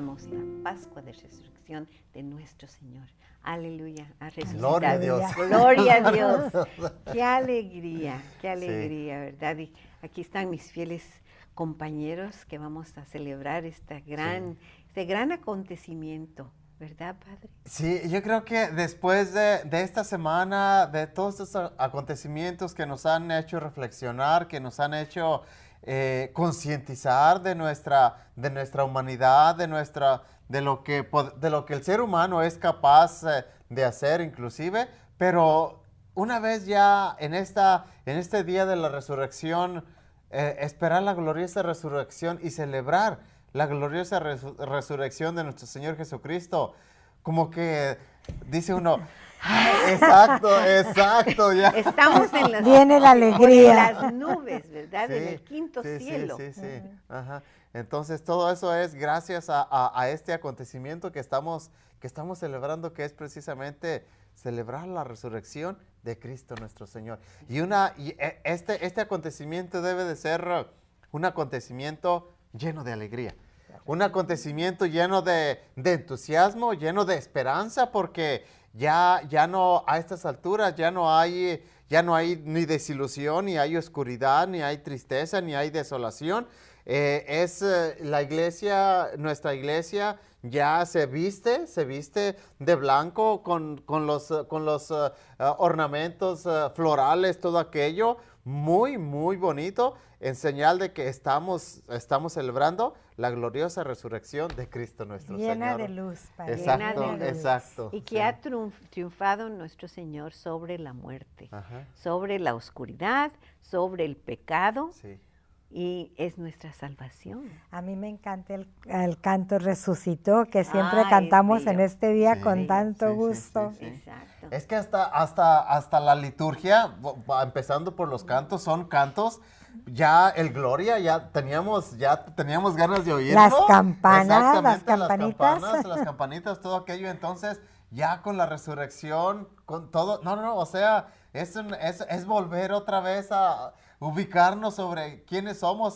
celebramos la Pascua de Resurrección de nuestro Señor. Aleluya, ha resucitado. Gloria a Dios. Gloria a Dios. Qué alegría, ¿verdad? Y aquí están mis fieles compañeros que vamos a celebrar este gran acontecimiento, ¿verdad, Padre? Sí, yo creo que después de esta semana, de todos estos acontecimientos que nos han hecho reflexionar, que nos han hecho concientizar de nuestra humanidad, de lo que el ser humano es capaz de hacer inclusive, pero una vez ya en este día de la resurrección, esperar la gloriosa resurrección y celebrar la gloriosa resurrección de nuestro Señor Jesucristo, como que dice uno, exacto, ya. Estamos en viene la alegría. las nubes, ¿verdad? Sí, en el quinto cielo. Sí. Ajá. Entonces, todo eso es gracias a este acontecimiento que estamos celebrando, que es precisamente celebrar la resurrección de Cristo nuestro Señor. Este acontecimiento debe de ser un acontecimiento lleno de alegría. Un acontecimiento lleno de entusiasmo, lleno de esperanza, porque ya no, a estas alturas, ya no hay ni desilusión, ni hay oscuridad, ni hay tristeza, ni hay desolación. La iglesia, nuestra iglesia ya se viste de blanco con los ornamentos florales, todo aquello, muy, muy bonito, en señal de que estamos celebrando la gloriosa resurrección de Cristo nuestro Señor. Llena de luz, Padre. Exacto. Y que ha triunfado nuestro Señor sobre la muerte, sobre la oscuridad, sobre el pecado. Sí. Y es nuestra salvación. A mí me encanta el canto Resucitó, que siempre cantamos en este día con tanto gusto. Sí. Exacto. Es que hasta la liturgia, empezando por los cantos, son cantos, ya el Gloria, ya teníamos ganas de oírlo. Las campanas, las campanitas. las campanitas, todo aquello. Entonces, ya con la resurrección, con todo, o sea, es volver otra vez a ubicarnos sobre quiénes somos,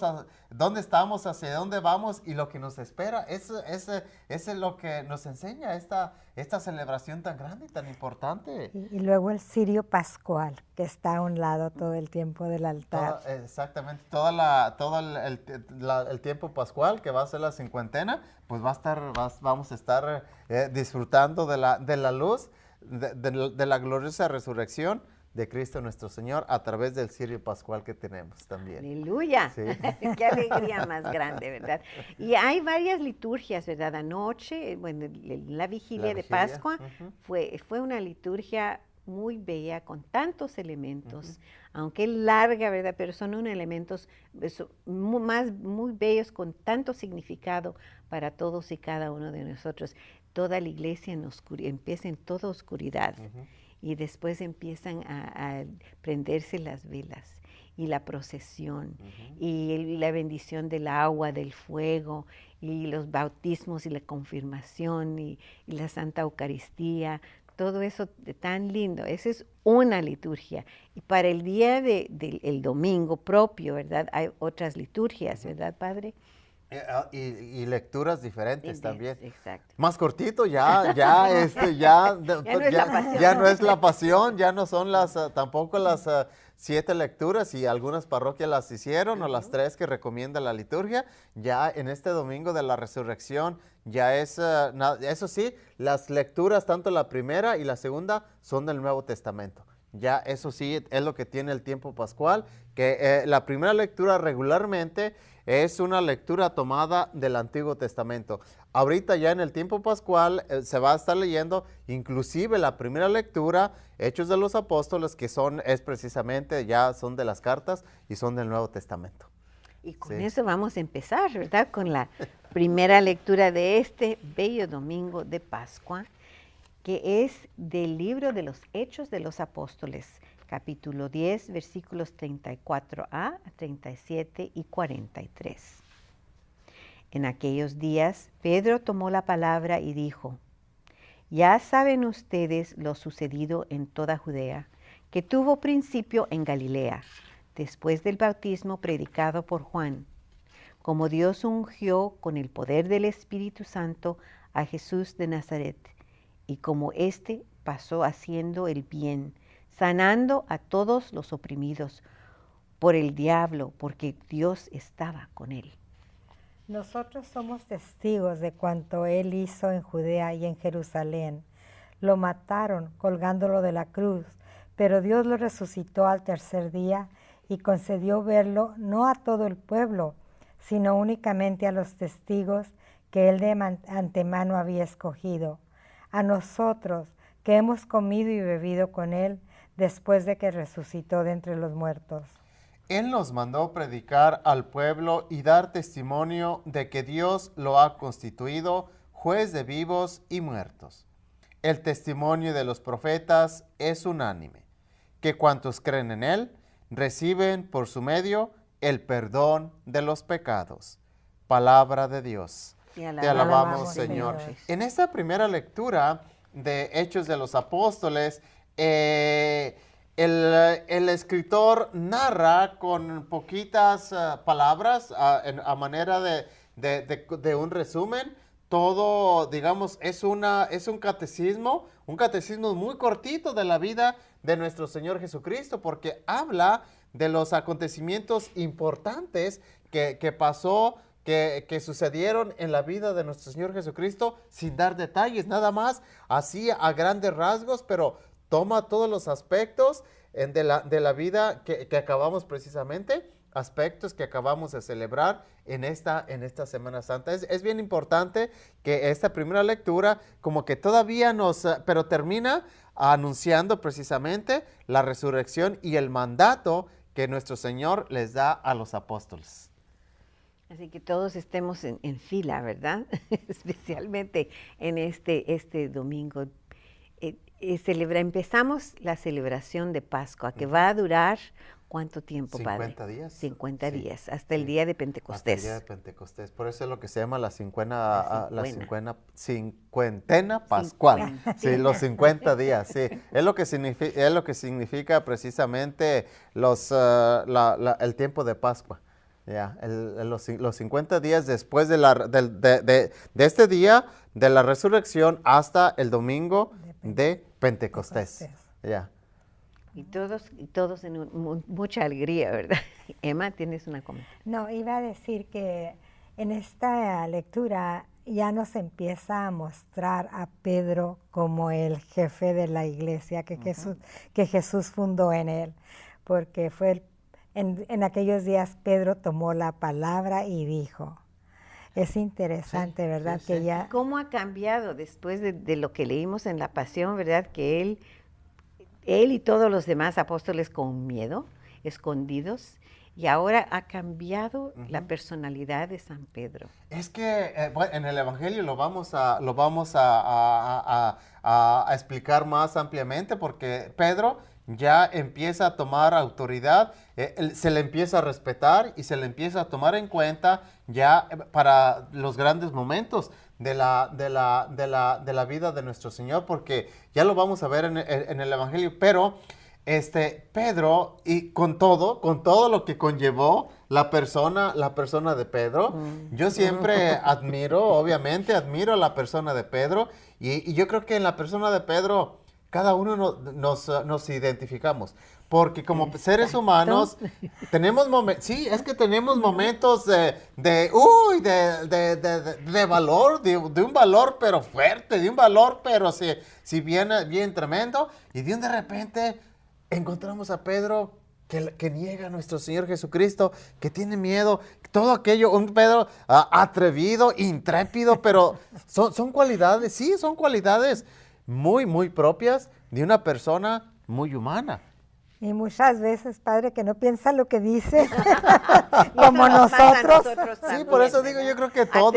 dónde estamos, hacia dónde vamos y lo que nos espera. Eso es lo que nos enseña esta celebración tan grande y tan importante. Y luego el cirio pascual, que está a un lado todo el tiempo del altar. Exactamente, todo el tiempo pascual, que va a ser la cincuentena, pues vamos a estar disfrutando de la luz, de la gloriosa resurrección de Cristo nuestro Señor a través del cirio pascual que tenemos también. ¡Aleluya! Sí. ¡Qué alegría más grande!, ¿verdad? Y hay varias liturgias, ¿verdad? Anoche, bueno, la vigilia de Pascua fue una liturgia muy bella, con tantos elementos, aunque larga, ¿verdad? Pero son unos elementos muy bellos, con tanto significado para todos y cada uno de nosotros. Toda la iglesia empieza en toda oscuridad. Y después empiezan a prenderse las velas y la procesión y la bendición del agua, del fuego y los bautismos y la confirmación y la Santa Eucaristía, todo eso tan lindo. Esa es una liturgia. Y para el día del domingo propio, ¿verdad? Hay otras liturgias, ¿verdad, Padre? Y lecturas diferentes también. Exacto. Más cortito, ya no es la pasión, ya no son tampoco las 7 lecturas, y algunas parroquias las hicieron, o las 3 que recomienda la liturgia. Ya en este domingo de la resurrección, ya eso sí, las lecturas, tanto la primera y la segunda, son del Nuevo Testamento. Ya eso sí es lo que tiene el tiempo pascual, que la primera lectura regularmente es una lectura tomada del Antiguo Testamento. Ahorita ya en el tiempo pascual se va a estar leyendo inclusive la primera lectura, Hechos de los Apóstoles, que es precisamente, ya son de las cartas y son del Nuevo Testamento. Y con eso vamos a empezar, ¿verdad? Con la primera lectura de este bello domingo de Pascua, que es del libro de los Hechos de los Apóstoles, capítulo 10, versículos 34a a 37 y 43. En aquellos días, Pedro tomó la palabra y dijo: Ya saben ustedes lo sucedido en toda Judea, que tuvo principio en Galilea, después del bautismo predicado por Juan, como Dios ungió con el poder del Espíritu Santo a Jesús de Nazaret, y como éste pasó haciendo el bien, sanando a todos los oprimidos por el diablo, porque Dios estaba con él. Nosotros somos testigos de cuanto él hizo en Judea y en Jerusalén. Lo mataron colgándolo de la cruz, pero Dios lo resucitó al tercer día y concedió verlo no a todo el pueblo, sino únicamente a los testigos que él de antemano había escogido, a nosotros que hemos comido y bebido con él después de que resucitó de entre los muertos. Él nos mandó predicar al pueblo y dar testimonio de que Dios lo ha constituido juez de vivos y muertos. El testimonio de los profetas es unánime, que cuantos creen en él reciben por su medio el perdón de los pecados. Palabra de Dios. Te alabamos, Señor. En esta primera lectura de Hechos de los Apóstoles, el escritor narra con poquitas palabras, a manera de un resumen, todo, digamos, es un catecismo muy cortito de la vida de nuestro Señor Jesucristo, porque habla de los acontecimientos importantes que pasó, que sucedieron en la vida de nuestro Señor Jesucristo, sin dar detalles, nada más, así a grandes rasgos, pero toma todos los aspectos de la vida que acabamos precisamente, aspectos que acabamos de celebrar en esta Semana Santa. Es bien importante que esta primera lectura como que todavía pero termina anunciando precisamente la resurrección y el mandato que nuestro Señor les da a los apóstoles. Así que todos estemos en fila, ¿verdad? Especialmente en este domingo. Empezamos la celebración de Pascua, que va a durar, ¿cuánto tiempo, 50 padre? días. 50 sí, días, hasta el día de Pentecostés. Hasta el día de Pentecostés. Por eso es lo que se llama la cincuentena pascual. Sí, los 50 días, sí. Es lo que significa precisamente el tiempo de Pascua. Ya, los 50 días después de este día de la resurrección hasta el domingo de Pentecostés. Ya. Y todos en mucha alegría, ¿verdad? Emma, ¿tienes una comentario? No, iba a decir que en esta lectura ya nos empieza a mostrar a Pedro como el jefe de la iglesia que Jesús fundó en él, porque fue en aquellos días Pedro tomó la palabra y dijo. Es interesante, sí, ¿verdad? Sí, que sí. Ya... ¿Cómo ha cambiado después de lo que leímos en la Pasión, verdad? Que él y todos los demás apóstoles con miedo, escondidos, y ahora ha cambiado la personalidad de San Pedro. Es que en el Evangelio lo vamos a explicar más ampliamente, porque Pedro ya empieza a tomar autoridad, se le empieza a respetar y se le empieza a tomar en cuenta ya para los grandes momentos de la vida de nuestro Señor, porque ya lo vamos a ver en el Evangelio, pero Pedro, y con todo lo que conllevó la persona de Pedro, yo siempre admiro a la persona de Pedro, y yo creo que en la persona de Pedro cada uno nos identificamos, porque como seres humanos tenemos tenemos momentos de valor, de un valor pero fuerte, de un valor pero si bien tremendo, y de repente encontramos a Pedro que niega a nuestro Señor Jesucristo, que tiene miedo, todo aquello, un Pedro atrevido, intrépido, pero son cualidades, sí, son cualidades muy, muy propias de una persona muy humana. Y muchas veces, padre, que no piensa lo que dice, como nosotros. Sí, por eso digo, yo creo que todos,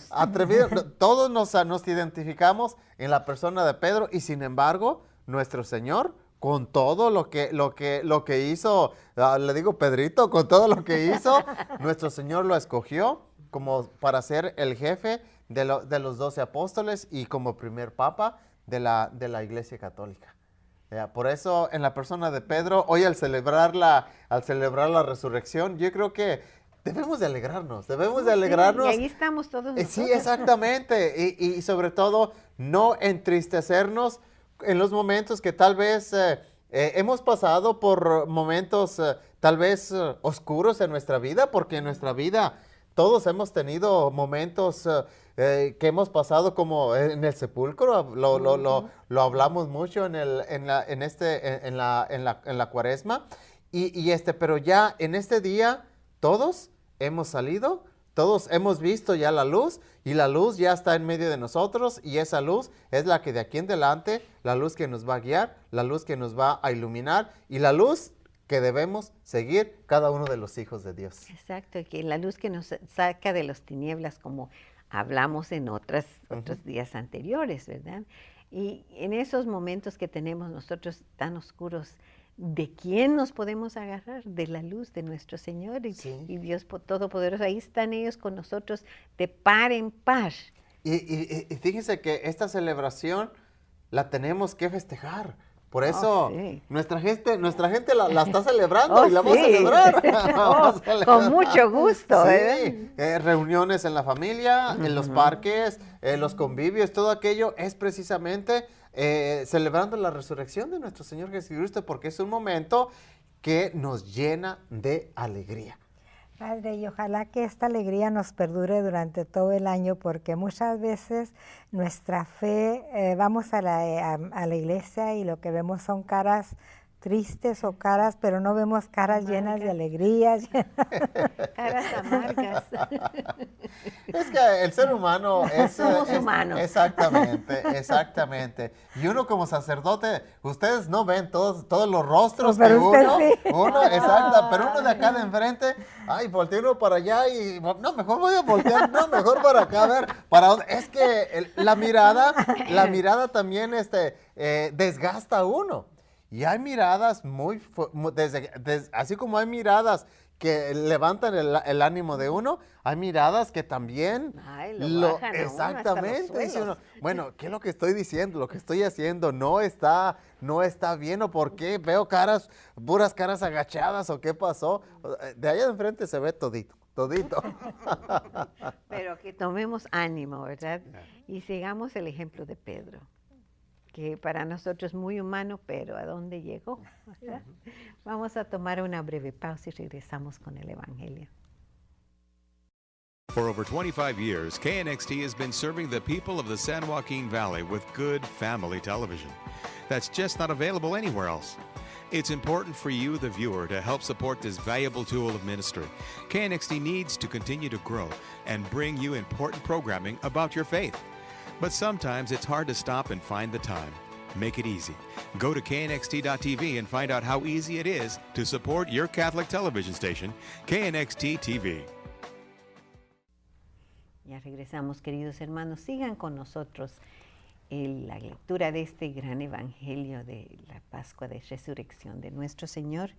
atrevidos, todos nos identificamos en la persona de Pedro, y sin embargo, nuestro Señor, con todo lo que hizo, le digo Pedrito, con todo lo que hizo, nuestro Señor lo escogió como para ser el jefe de los 12 apóstoles y como primer papa de la Iglesia Católica. Por eso, en la persona de Pedro, hoy al celebrar la resurrección, yo creo que debemos de alegrarnos, Y ahí estamos todos nosotros. Sí, exactamente. Y sobre todo, no entristecernos en los momentos que tal vez hemos pasado por momentos tal vez oscuros en nuestra vida, porque en nuestra vida todos hemos tenido momentos que hemos pasado como en el sepulcro. Lo hablamos mucho en la Cuaresma. Pero ya en este día todos hemos salido, todos hemos visto ya la luz, y la luz ya está en medio de nosotros, y esa luz es la que de aquí en adelante, la luz que nos va a guiar, la luz que nos va a iluminar, y la luz que debemos seguir cada uno de los hijos de Dios. Exacto, que la luz que nos saca de las tinieblas, como hablamos en otros días anteriores, ¿verdad? Y en esos momentos que tenemos nosotros tan oscuros, ¿de quién nos podemos agarrar? De la luz de nuestro Señor y Dios Todopoderoso. Ahí están ellos con nosotros de par en par. Y fíjense que esta celebración la tenemos que festejar. Por eso nuestra gente la está celebrando y la vamos a celebrar. Con mucho gusto. Reuniones en la familia, en los parques, los convivios, todo aquello es precisamente celebrando la resurrección de nuestro Señor Jesucristo, porque es un momento que nos llena de alegría. Padre, y ojalá que esta alegría nos perdure durante todo el año, porque muchas veces nuestra fe, vamos a la iglesia y lo que vemos son caras tristes o caras, pero no vemos caras llenas de alegrías. Caras amargas. Es que el ser humano somos humanos. Exactamente. Y uno como sacerdote, ustedes no ven todos los rostros que uno, pero uno de acá de enfrente, voltea uno para allá y no, mejor voy a voltear, no, mejor para acá, a ver, para dónde. Es que la mirada también desgasta a uno. Y hay miradas así como hay miradas que levantan el ánimo de uno, hay miradas que también lo bajan exactamente. Dice uno, bueno, ¿qué es lo que estoy diciendo? Lo que estoy haciendo no está bien, o por qué veo puras caras agachadas, o qué pasó. De allá de enfrente se ve todito. Pero que tomemos ánimo, ¿verdad? Y sigamos el ejemplo de Pedro, que para nosotros es muy humano, pero ¿a dónde llegó? Vamos a tomar una breve pausa y regresamos con el Evangelio. For over 25 years, KNXT has been serving the people of the San Joaquin Valley with good family television that's just not available anywhere else. It's important for you, the viewer, to help support this valuable tool of ministry. KNXT needs to continue to grow and bring you important programming about your faith. But sometimes it's hard to stop and find the time. Make it easy. Go to knxt.tv and find out how easy it is to support your Catholic television station, KNXT TV. Ya regresamos, queridos hermanos. Sigan con nosotros en la lectura de este gran evangelio de la Pascua de Resurrección de nuestro Señor,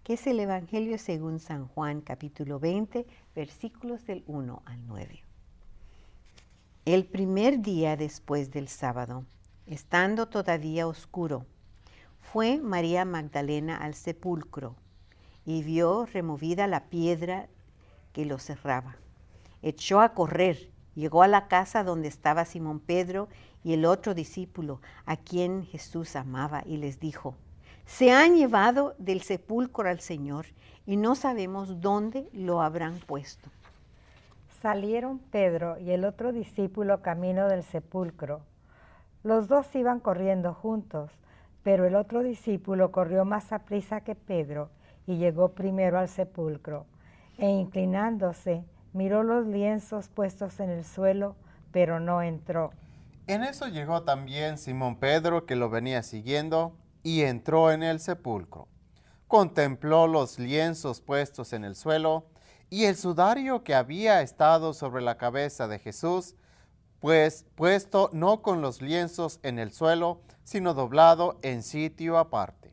que es el Evangelio según San Juan, capítulo 20, versículos del 1 al 9. El primer día después del sábado, estando todavía oscuro, fue María Magdalena al sepulcro y vio removida la piedra que lo cerraba. Echó a correr, llegó a la casa donde estaba Simón Pedro y el otro discípulo, a quien Jesús amaba, y les dijo: se han llevado del sepulcro al Señor y no sabemos dónde lo habrán puesto. Salieron Pedro y el otro discípulo camino del sepulcro. Los dos iban corriendo juntos, pero el otro discípulo corrió más aprisa que Pedro y llegó primero al sepulcro. E inclinándose, miró los lienzos puestos en el suelo, pero no entró. En eso llegó también Simón Pedro, que lo venía siguiendo, y entró en el sepulcro. Contempló los lienzos puestos en el suelo, y el sudario que había estado sobre la cabeza de Jesús, pues puesto no con los lienzos en el suelo, sino doblado en sitio aparte.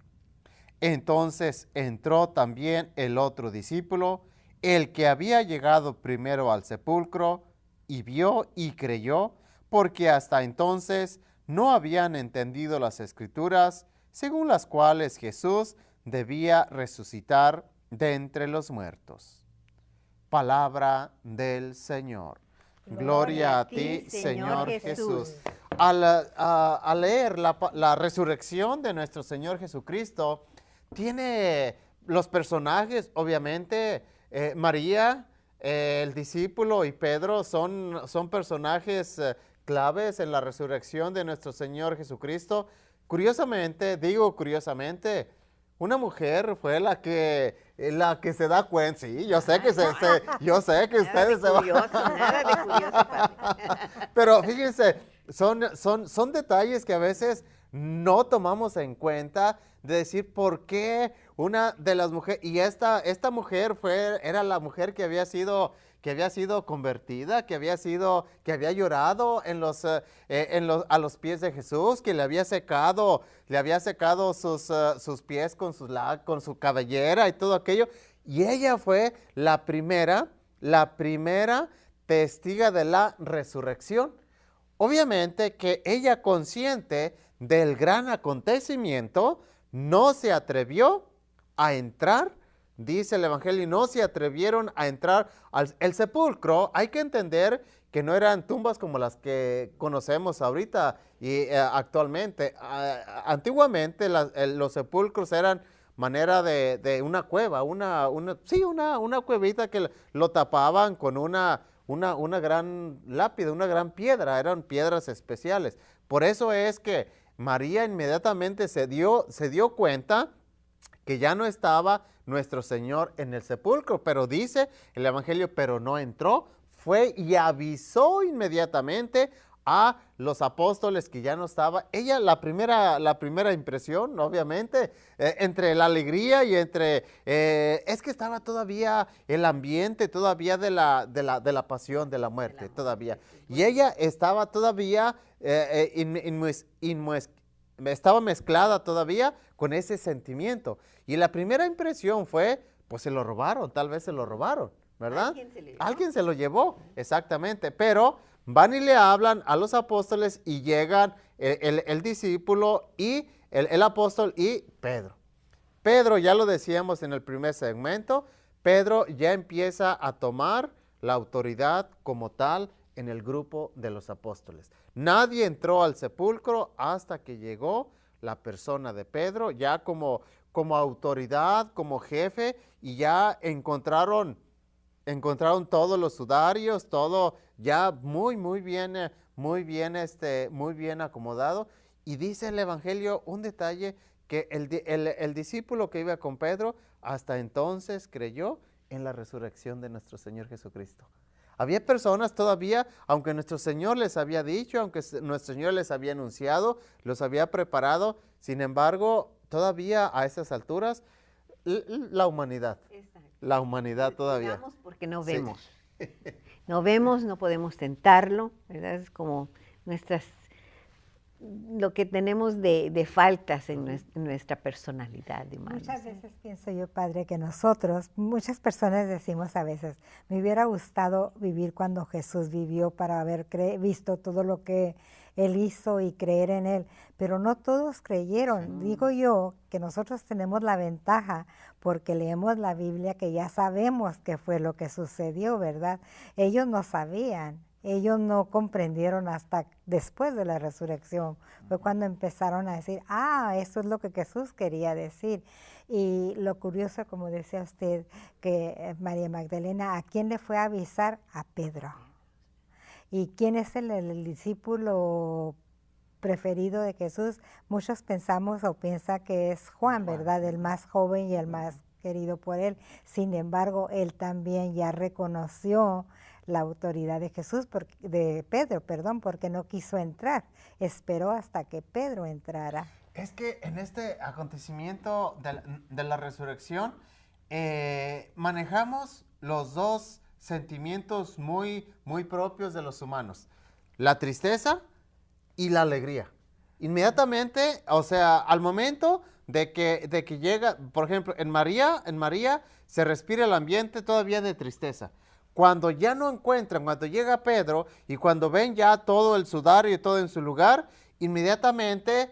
Entonces entró también el otro discípulo, el que había llegado primero al sepulcro, y vio y creyó, porque hasta entonces no habían entendido las Escrituras, según las cuales Jesús debía resucitar de entre los muertos. Palabra del Señor. Gloria a ti, Señor Jesús. Al leer la resurrección de nuestro Señor Jesucristo, tiene los personajes, obviamente, María, el discípulo y Pedro son personajes claves en la resurrección de nuestro Señor Jesucristo. Curiosamente, una mujer fue la que se da cuenta. Sí, yo sé que yo sé que ustedes se van. Nada de curioso, padre. Pero fíjense, son detalles que a veces no tomamos en cuenta, de decir por qué una de las mujeres, y esta mujer era la mujer que había sido convertida, que había llorado a los pies de Jesús, que le había secado sus pies con su cabellera y todo aquello. Y ella fue la primera testiga de la resurrección. Obviamente que ella, consciente del gran acontecimiento, no se atrevió a entrar. Dice el Evangelio, y no se atrevieron a entrar al sepulcro. Hay que entender que no eran tumbas como las que conocemos ahorita y actualmente. Antiguamente los sepulcros eran manera de una cueva, una cuevita que lo tapaban con una gran lápida, una gran piedra. Eran piedras especiales. Por eso es que María inmediatamente se dio cuenta que ya no estaba nuestro Señor en el sepulcro, pero dice el Evangelio, pero no entró, fue y avisó inmediatamente a los apóstoles que ya no estaba. Ella, la primera impresión, obviamente, entre la alegría y es que estaba todavía el ambiente todavía de la pasión, de la muerte, todavía. Y ella estaba todavía estaba mezclada todavía con ese sentimiento. Y la primera impresión fue, pues se lo robaron, tal vez se lo robaron, ¿verdad? Alguien se lo llevó, exactamente. Pero van y le hablan a los apóstoles y llegan el discípulo y el apóstol y Pedro. Pedro, ya lo decíamos en el primer segmento, Pedro ya empieza a tomar la autoridad como tal en el grupo de los apóstoles. Nadie entró al sepulcro hasta que llegó la persona de Pedro, ya como autoridad, como jefe, y ya encontraron todos los sudarios, todo ya muy bien acomodado. Y dice el Evangelio un detalle, que el discípulo que iba con Pedro hasta entonces creyó en la resurrección de nuestro Señor Jesucristo. Había personas todavía, aunque nuestro Señor les había dicho, aunque nuestro Señor les había anunciado, los había preparado, sin embargo, todavía a esas alturas, la humanidad. Exacto. La humanidad todavía. Digamos porque no vemos. Sí. No vemos, no podemos tentarlo, ¿verdad? Es como lo que tenemos de faltas en nuestra personalidad humana. Muchas veces pienso yo, Padre, que muchas personas decimos a veces, me hubiera gustado vivir cuando Jesús vivió para haber visto todo lo que Él hizo y creer en Él, pero no todos creyeron. Digo yo que nosotros tenemos la ventaja porque leemos la Biblia, que ya sabemos qué fue lo que sucedió, ¿verdad? Ellos no sabían. Ellos no comprendieron hasta después de la resurrección. Fue cuando empezaron a decir, eso es lo que Jesús quería decir. Y lo curioso, como decía usted, que María Magdalena, ¿a quién le fue a avisar? A Pedro. ¿Y quién es el discípulo preferido de Jesús? Muchos pensamos o piensa que es Juan, ¿verdad? El más joven y el más querido por él. Sin embargo, él también ya reconoció la autoridad de Pedro, porque no quiso entrar, esperó hasta que Pedro entrara. Es que en este acontecimiento de la resurrección manejamos los dos sentimientos muy propios de los humanos, la tristeza y la alegría. Inmediatamente, o sea, al momento de que llega, por ejemplo, en María se respira el ambiente todavía de tristeza. Cuando ya no encuentran, cuando llega Pedro y cuando ven ya todo el sudario y todo en su lugar, inmediatamente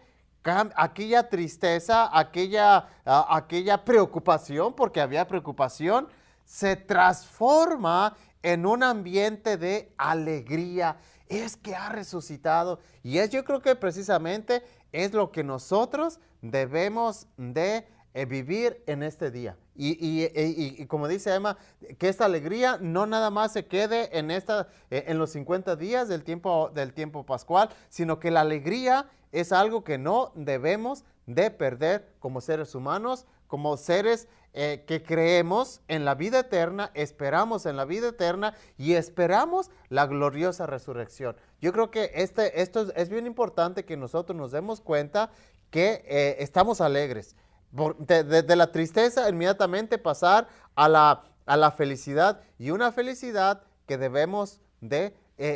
aquella tristeza, aquella preocupación, porque había preocupación, se transforma en un ambiente de alegría. Es que ha resucitado. Y yo creo que precisamente es lo que nosotros debemos de vivir en este día. Y como dice Emma, que esta alegría no nada más se quede en los 50 días del tiempo pascual, sino que la alegría es algo que no debemos de perder como seres humanos, como seres que creemos en la vida eterna, esperamos en la vida eterna y esperamos la gloriosa resurrección. Yo creo que esto es bien importante que nosotros nos demos cuenta que estamos alegres. De la tristeza inmediatamente pasar a la felicidad, y una felicidad que debemos de,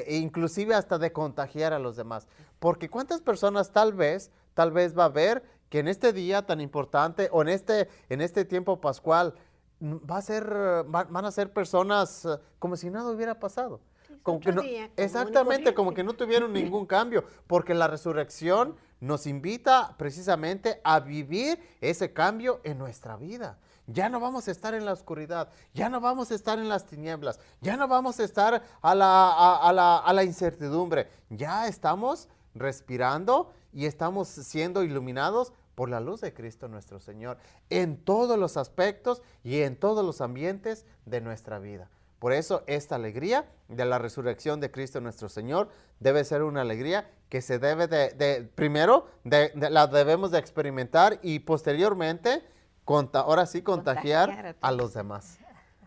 inclusive hasta de contagiar a los demás. Porque cuántas personas tal vez va a haber que en este día tan importante o en este tiempo pascual van a ser personas como si nada hubiera pasado. Como que no, exactamente, como que no tuvieron ningún cambio, porque la resurrección nos invita precisamente a vivir ese cambio en nuestra vida. Ya no vamos a estar en la oscuridad, ya no vamos a estar en las tinieblas, ya no vamos a estar a la incertidumbre. Ya estamos respirando y estamos siendo iluminados por la luz de Cristo nuestro Señor en todos los aspectos y en todos los ambientes de nuestra vida. Por eso esta alegría de la resurrección de Cristo nuestro Señor debe ser una alegría que se debe primero la debemos de experimentar y posteriormente ahora sí contagiar a los demás.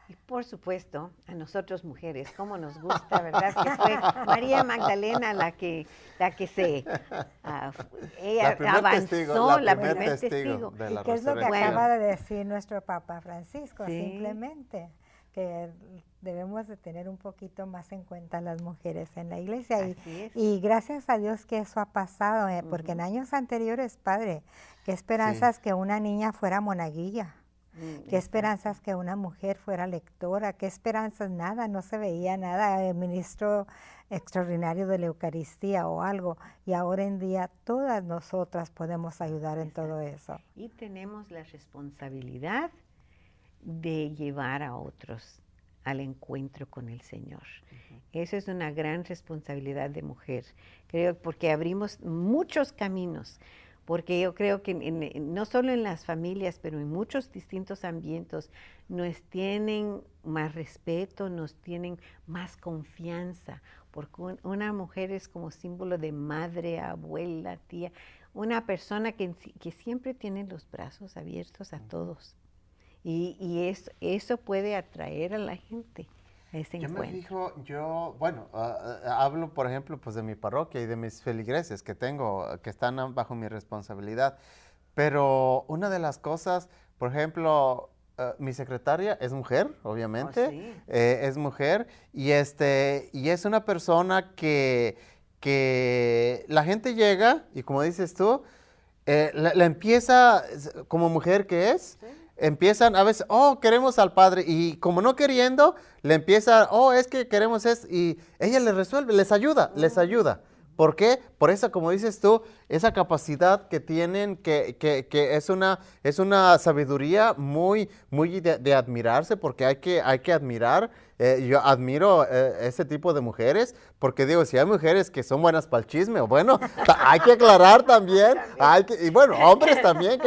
Y por supuesto, a nosotros mujeres, cómo nos gusta, ¿verdad? Que fue María Magdalena ella avanzó, la primer testigo de la resurrección. ¿Qué es lo que acaba de decir nuestro Papa Francisco? Sí. Simplemente que debemos de tener un poquito más en cuenta a las mujeres en la iglesia. Y gracias a Dios que eso ha pasado, porque en años anteriores, Padre, qué esperanzas que una niña fuera monaguilla. Qué esperanzas que una mujer fuera lectora, qué esperanzas, nada, no se veía nada, el ministro extraordinario de la Eucaristía o algo, y ahora en día todas nosotras podemos ayudar en todo eso. Y tenemos la responsabilidad de llevar a otros al encuentro con el Señor. Eso es una gran responsabilidad de mujer, creo, porque abrimos muchos caminos. Porque yo creo que no solo en las familias, pero en muchos distintos ambientes nos tienen más respeto, nos tienen más confianza, porque una mujer es como símbolo de madre, abuela, tía, una persona que siempre tiene los brazos abiertos a todos. Y eso puede atraer a la gente. Me fijo, hablo por ejemplo pues de mi parroquia y de mis feligreses que tengo, que están bajo mi responsabilidad, pero una de las cosas, por ejemplo, mi secretaria es mujer, obviamente, es mujer, y es una persona que la gente llega y como dices tú, la empieza como mujer que es. ¿Sí? Empiezan a veces, queremos al Padre, y como no queriendo, le empieza, es que queremos esto, y ella les resuelve, les ayuda. ¿Por qué? Por esa, como dices tú, esa capacidad que tienen, que es una sabiduría muy de admirarse, porque hay que admirar. Yo admiro ese tipo de mujeres, porque digo, si hay mujeres que son buenas para el chisme, bueno, hay que aclarar también, y bueno, hombres también,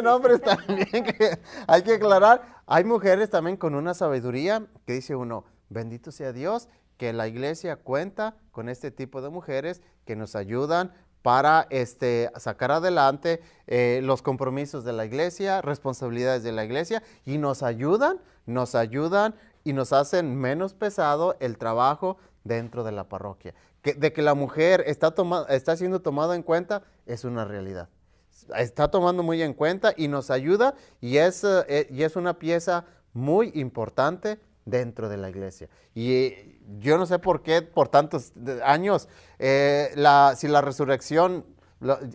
hombres también, que hay que aclarar. Hay mujeres también con una sabiduría que dice uno, bendito sea Dios, que la iglesia cuenta con este tipo de mujeres que nos ayudan para sacar adelante los compromisos de la iglesia, responsabilidades de la iglesia, y nos ayudan y nos hacen menos pesado el trabajo dentro de la parroquia. De que la mujer está siendo tomada en cuenta es una realidad. Está tomando muy en cuenta y nos ayuda, y es una pieza muy importante dentro de la iglesia. Y yo no sé por qué por tantos años, si la resurrección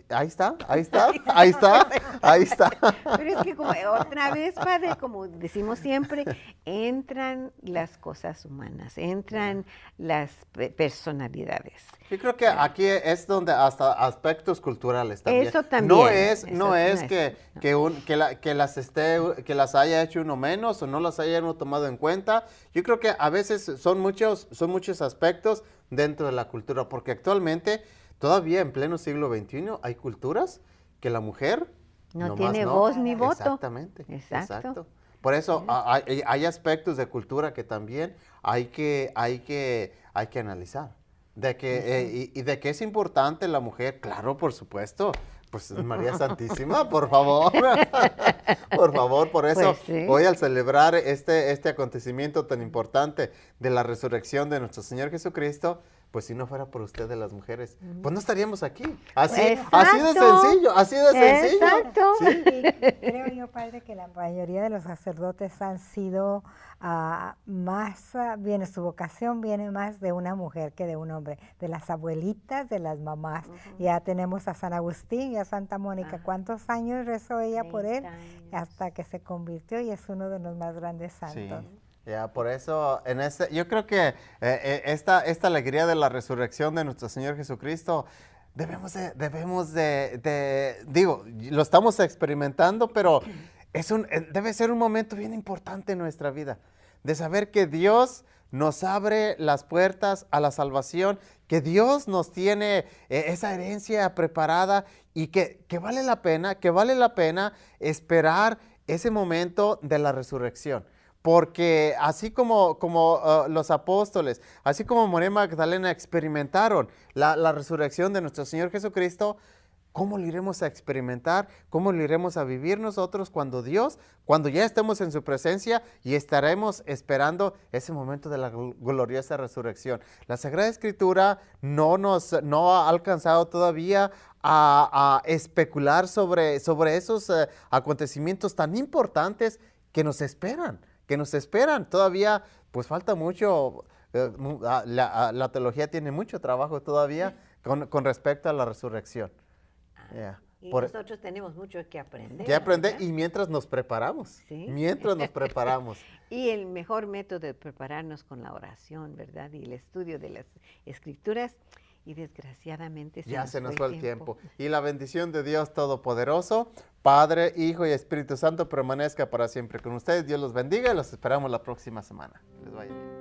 Ahí está, ahí está, ahí está, ahí está. Pero es que como otra vez, padre, como decimos siempre, entran las cosas humanas, entran las personalidades. Yo creo que aquí es donde hasta aspectos culturales también. Eso también. No es que las haya hecho uno menos o no las haya uno tomado en cuenta. Yo creo que a veces son muchos aspectos dentro de la cultura, porque actualmente todavía en pleno siglo XXI hay culturas que la mujer no tiene voz ni voto. Exactamente. Exacto. Exacto. Por eso hay aspectos de cultura que también hay que analizar. De que es importante la mujer, claro, por supuesto. Pues María Santísima, por favor. Por favor, por eso Pues sí. hoy al celebrar este acontecimiento tan importante de la resurrección de nuestro Señor Jesucristo, pues si no fuera por ustedes las mujeres, pues no estaríamos aquí. Así de Exacto. sencillo, así de sencillo. Exacto. Sí. Y creo yo, padre, que la mayoría de los sacerdotes han sido viene su vocación, viene más de una mujer que de un hombre, de las abuelitas, de las mamás. Ya tenemos a San Agustín y a Santa Mónica. Ajá. ¿Cuántos años rezó ella por él? 30 años. Hasta que se convirtió y es uno de los más grandes santos. Sí. Ya, por eso, yo creo que esta alegría de la resurrección de nuestro Señor Jesucristo, digo, lo estamos experimentando, pero debe ser un momento bien importante en nuestra vida, de saber que Dios nos abre las puertas a la salvación, que Dios nos tiene esa herencia preparada y que vale la pena esperar ese momento de la resurrección. Porque así como los apóstoles, así como María Magdalena experimentaron la resurrección de nuestro Señor Jesucristo, ¿cómo lo iremos a experimentar? ¿Cómo lo iremos a vivir nosotros cuando ya estemos en su presencia y estaremos esperando ese momento de la gloriosa resurrección? La Sagrada Escritura no ha alcanzado todavía a especular sobre esos acontecimientos tan importantes que nos esperan. Todavía, pues falta mucho, la teología tiene mucho trabajo todavía con respecto a la resurrección. Yeah. Y nosotros tenemos mucho que aprender. Y mientras nos preparamos, Sí. Y el mejor método de prepararnos con la oración, ¿verdad? Y el estudio de las Escrituras. Y desgraciadamente se nos fue el tiempo. Y la bendición de Dios Todopoderoso, Padre, Hijo y Espíritu Santo permanezca para siempre con ustedes. Dios los bendiga y los esperamos la próxima semana. Les vaya bien.